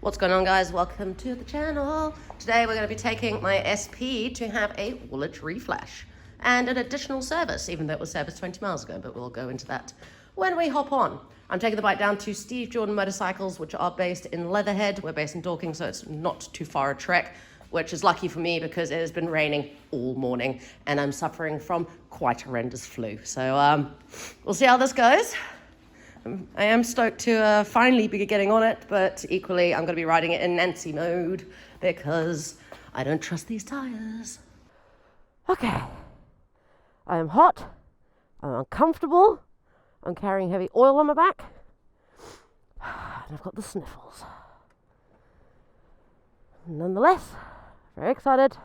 What's going on, guys? Welcome to the channel. Today we're going to be taking my SP to have a Woolich reflash and an additional service, even though it was serviced 20 miles ago, but we'll go into that when we hop on. I'm taking the bike down to Steve Jordan Motorcycles, which are based in Leatherhead. We're based in Dorking, so it's not too far a trek, which is lucky for me because it has been raining all morning and I'm suffering from quite horrendous flu. So we'll see how this goes. I am stoked to finally be getting on it, but equally I'm going to be riding it in Nancy mode because I don't trust these tires. Okay, I am hot, I'm uncomfortable, I'm carrying heavy oil on my back, and I've got the sniffles. Nonetheless, very excited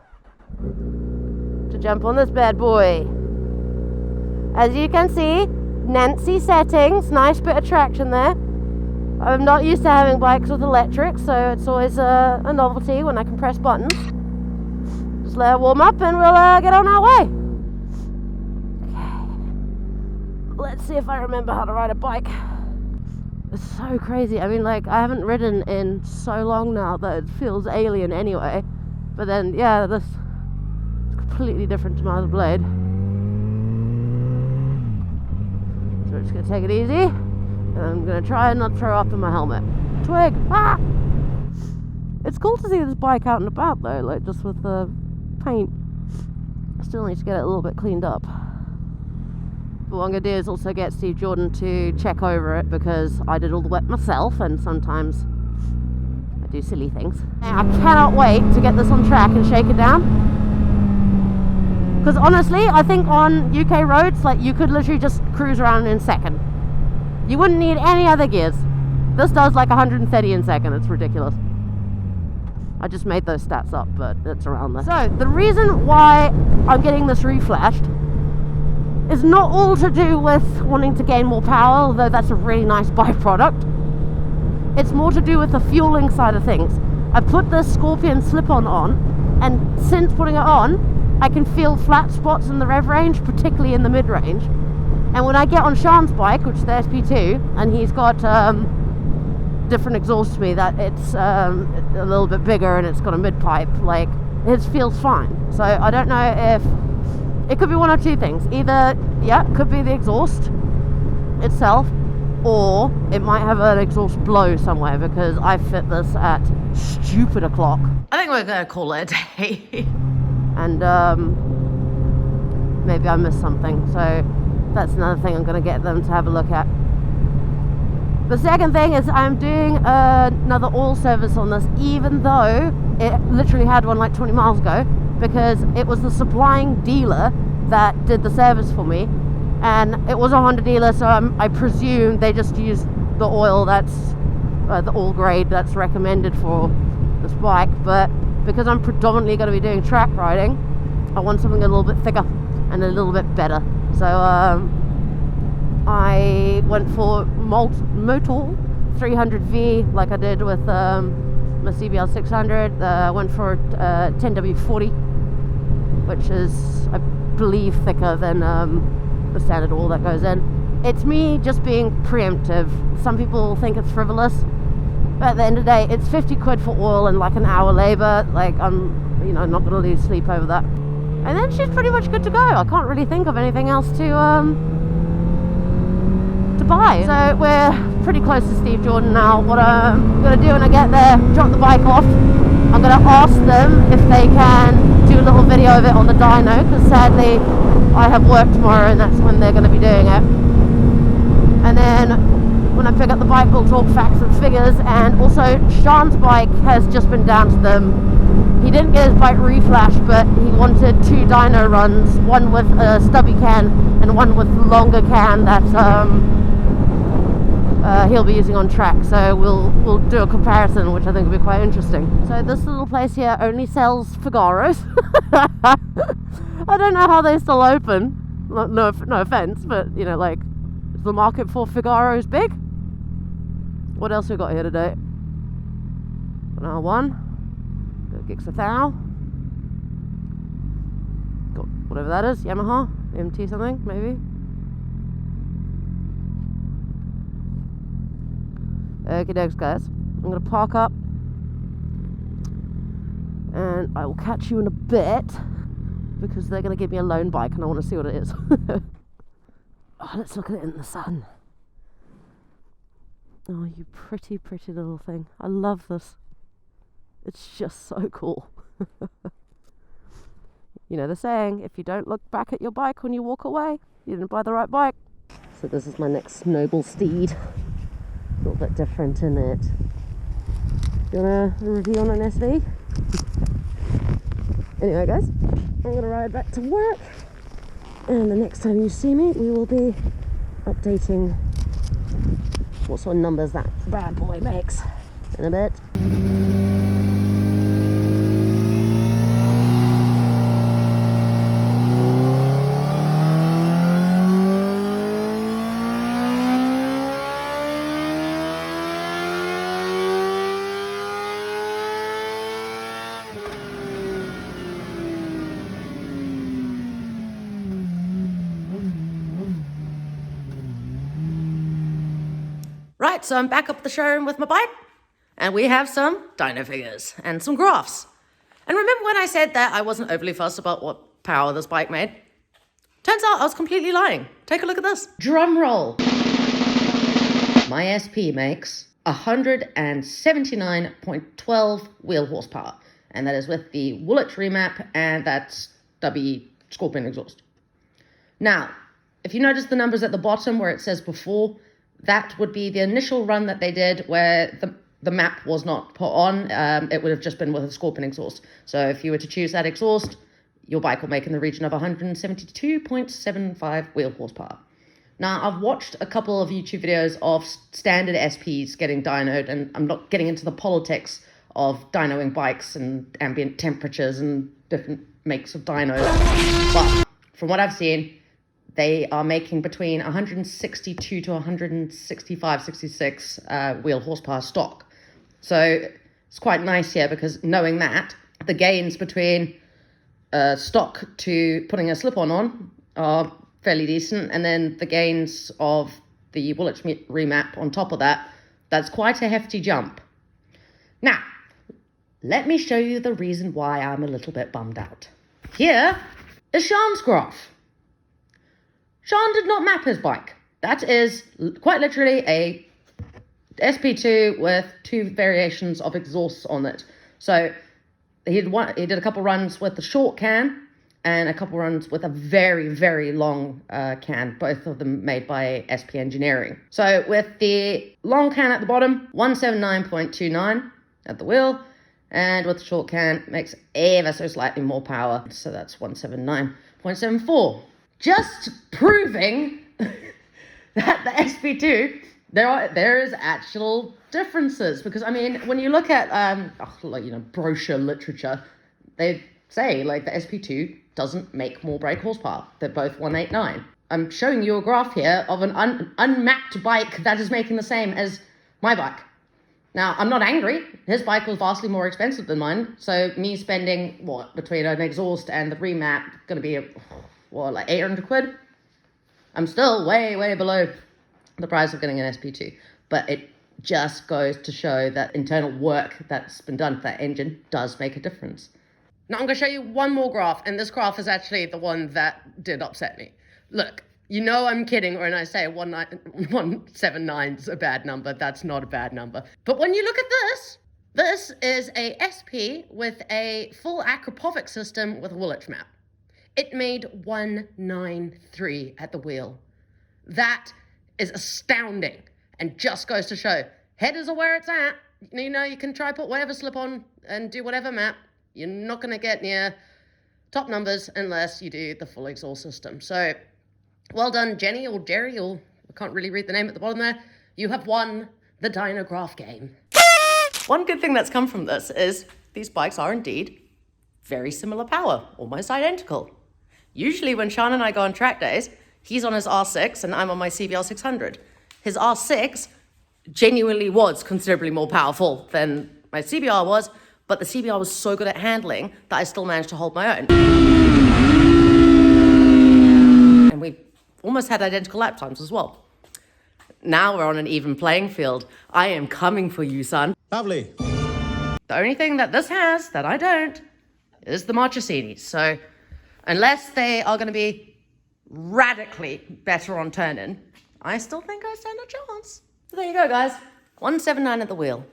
to jump on this bad boy. As you can see, Nancy settings, nice bit of traction there. I'm not used to having bikes with electric, so it's always a novelty when I can press buttons. Just let it warm up and we'll get on our way. Okay. Let's see if I remember how to ride a bike. It's so crazy. I mean, like, I haven't ridden in so long now that it feels alien anyway. But then, yeah, this is completely different to my other blade. We're just going to take it easy, and I'm going to try and not throw up in my helmet. Twig! Ah! It's cool to see this bike out and about though, like just with the paint. Still need to get it a little bit cleaned up. But what I'm going to do is also get Steve Jordan to check over it because I did all the work myself and sometimes I do silly things. I cannot wait to get this on track and shake it down. Because honestly, I think on UK roads, like, you could literally just cruise around in a second. You wouldn't need any other gears. This does like 130 in a second. It's ridiculous. I just made those stats up, but it's around there. So the reason why I'm getting this reflashed is not all to do with wanting to gain more power, although that's a really nice byproduct. It's more to do with the fueling side of things. I put this Scorpion slip-on on, and since putting it on, I can feel flat spots in the rev range, particularly in the mid-range. And when I get on Sean's bike, which is the SP2, and he's got different exhaust to me, that it's a little bit bigger and it's got a mid-pipe, like, it feels fine. So I don't know if... It could be one of two things. Either, yeah, it could be the exhaust itself, or it might have an exhaust blow somewhere because I fit this at stupid o'clock. I think we're going to call it a day. And maybe I missed something, so that's another thing I'm going to get them to have a look at. The second thing is I'm doing another oil service on this, even though it literally had one like 20 miles ago, because it was the supplying dealer that did the service for me, and it was a Honda dealer, so I presume they just used the oil that's the oil grade that's recommended for this bike. But because I'm predominantly going to be doing track riding, I want something a little bit thicker and a little bit better. So I went for Motul 300V like I did with my CBR1000. I went for 10W40, which is, I believe, thicker than the standard oil that goes in. It's me just being preemptive. Some people think it's frivolous. But at the end of the day, it's 50 quid for oil and like an hour labor. Like, I'm, not going to lose sleep over that. And then she's pretty much good to go. I can't really think of anything else to buy. So we're pretty close to Steve Jordan now. What I'm going to do when I get there, drop the bike off, I'm going to ask them if they can do a little video of it on the dyno, because sadly I have work tomorrow and that's when they're going to be doing it. And then when I pick up the bike, we'll talk facts and figures. And also, Sean's bike has just been down to them. He didn't get his bike reflashed, but he wanted 2 dyno runs, one with a stubby can and one with longer can that he'll be using on track. So we'll do a comparison, which I think will be quite interesting. So this little place here only sells Figaros. I don't know how they're still open. No offense, but like, is the market for Figaros big? What else we got here today? An R1. Got a Gix 1000. Got whatever that is. Yamaha. MT something, maybe. Okie dokes, guys. I'm going to park up And I will catch you in a bit, because they're going to give me a loan bike and I want to see what it is. Oh, let's look at it in the sun. Oh, you pretty, pretty little thing. I love this. It's just so cool. You know the saying, if you don't look back at your bike when you walk away, you didn't buy the right bike. So this is my next noble steed. A little bit different in it. You want a review on an SV? Anyway guys, I'm going to ride back to work. And the next time you see me, we will be updating what sort of numbers that bad boy makes in a bit. Right, so I'm back up at the showroom with my bike, and we have some dyno figures and some graphs. And remember when I said that I wasn't overly fussed about what power this bike made? Turns out I was completely lying. Take a look at this. Drum roll. My SP makes 179.12 wheel horsepower, and that is with the Woolich Remap, and that's stubby Scorpion exhaust. Now, if you notice the numbers at the bottom where it says before, that would be the initial run that they did where the map was not put on. It would have just been with a Scorpion exhaust. So if you were to choose that exhaust, your bike will make in the region of 172.75 wheel horsepower. Now, I've watched a couple of YouTube videos of standard SPs getting dynoed, and I'm not getting into the politics of dynoing bikes and ambient temperatures and different makes of dynos. But from what I've seen, they are making between 162 to 165, 66 wheel horsepower stock. So it's quite nice here, because knowing that, the gains between stock to putting a slip-on are fairly decent. And then the gains of the Woolich Remap on top of that, that's quite a hefty jump. Now, let me show you the reason why I'm a little bit bummed out. Here is Sean's graph. Sean did not map his bike. That is quite literally a SP2 with two variations of exhausts on it. So he did a couple runs with the short can and a couple runs with a very, very long can, both of them made by SP Engineering. So with the long can at the bottom, 179.29 at the wheel, and with the short can, makes ever so slightly more power. So that's 179.74. Just proving that the SP2, there is actual differences. Because, I mean, when you look at, brochure literature, they say, like, the SP2 doesn't make more brake horsepower. They're both 189. I'm showing you a graph here of an unmapped bike that is making the same as my bike. Now, I'm not angry. His bike was vastly more expensive than mine. So me spending, between an exhaust and the remap, going to be like 800 quid? I'm still way, way below the price of getting an SP2. But it just goes to show that internal work that's been done for that engine does make a difference. Now I'm going to show you one more graph, and this graph is actually the one that did upset me. Look, you know I'm kidding when I say 179 is a bad number. That's not a bad number. But when you look at this is a SP with a full acropovic system with a Woolich map. It made 193 at the wheel. That is astounding, and just goes to show, headers are where it's at. You know, you can try put whatever slip on and do whatever map. You're not going to get near top numbers unless you do the full exhaust system. So, well done, Jenny or Jerry, or I can't really read the name at the bottom there. You have won the dyno graph game. One good thing that's come from this is these bikes are indeed very similar power, almost identical. Usually when Sean and I go on track days, he's on his R6 and I'm on my CBR1000. His R6 genuinely was considerably more powerful than my CBR was, but the CBR was so good at handling that I still managed to hold my own. And we almost had identical lap times as well. Now we're on an even playing field. I am coming for you, son. Lovely. The only thing that this has that I don't is the Marchesinis. So unless they are going to be radically better on turn-in, I still think I stand a chance. So there you go, guys. 179 at the wheel.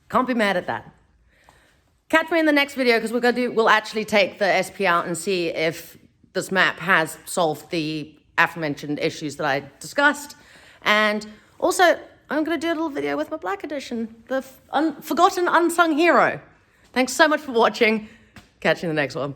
Can't be mad at that. Catch me in the next video because we'll actually take the SP out and see if this map has solved the aforementioned issues that I discussed. And also, I'm going to do a little video with my Black Edition, the forgotten unsung hero. Thanks so much for watching. Catch you in the next one.